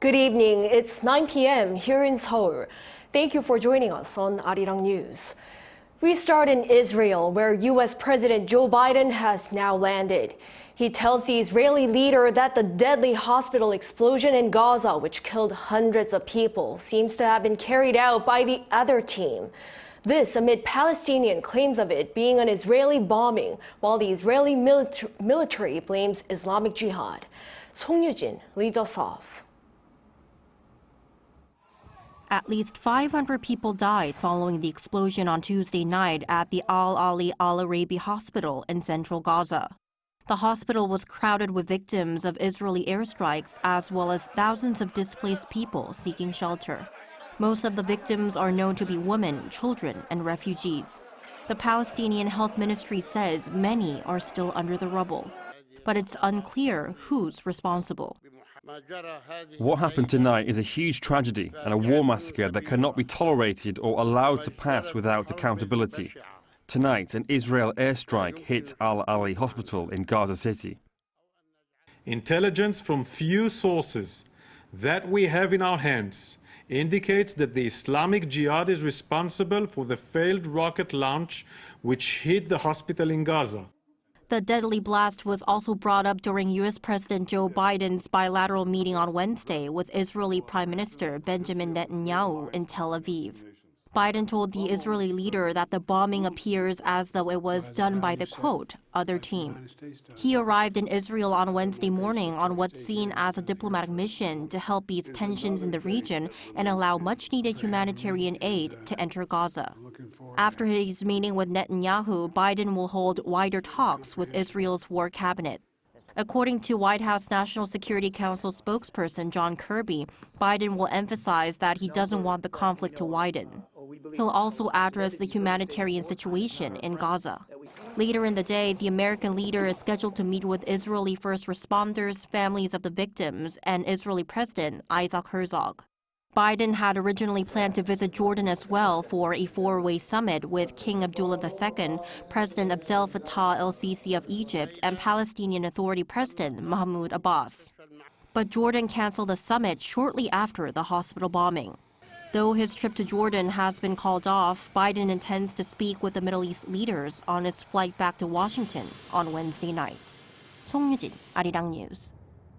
Good evening. It's 9 p.m. here in Seoul. Thank you for joining us on Arirang News. We start in Israel, where U.S. President Joe Biden has now landed. He tells the Israeli leader that the deadly hospital explosion in Gaza, which killed hundreds of people, seems to have been carried out by the other team. This amid Palestinian claims of it being an Israeli bombing, while the Israeli military blames Islamic Jihad. Yoo-jin leads us off. At least 500 people died following the explosion on Tuesday night at the Al-Ahli al-Arabi hospital in central Gaza. The hospital was crowded with victims of Israeli airstrikes as well as thousands of displaced people seeking shelter. Most of the victims are known to be women, children, and refugees. The Palestinian Health Ministry says many are still under the rubble, but it's unclear who's responsible. What happened tonight is a huge tragedy and a war massacre that cannot be tolerated or allowed to pass without accountability. Tonight, an Israel airstrike hit Al-Ahli hospital in Gaza City. Intelligence from few sources that we have in our hands indicates that the Islamic Jihad is responsible for the failed rocket launch which hit the hospital in Gaza. The deadly blast was also brought up during U.S. President Joe Biden's bilateral meeting on Wednesday with Israeli Prime Minister Benjamin Netanyahu in Tel Aviv. Biden told the Israeli leader that the bombing appears as though it was done by the, quote, other team. He arrived in Israel on Wednesday morning on what's seen as a diplomatic mission to help ease tensions in the region and allow much-needed humanitarian aid to enter Gaza. After his meeting with Netanyahu, Biden will hold wider talks with Israel's war cabinet. According to White House National Security Council spokesperson John Kirby, Biden will emphasize that he doesn't want the conflict to widen. He'll also address the humanitarian situation in Gaza. Later in the day, the American leader is scheduled to meet with Israeli first responders, families of the victims, and Israeli President Isaac Herzog. Biden had originally planned to visit Jordan as well for a four-way summit with King Abdullah II, President Abdel Fattah el-Sisi of Egypt, and Palestinian Authority President Mahmoud Abbas. But Jordan canceled the summit shortly after the hospital bombing. Though his trip to Jordan has been called off, Biden intends to speak with the Middle East leaders on his flight back to Washington on Wednesday night. 송유진, 아리랑 뉴스.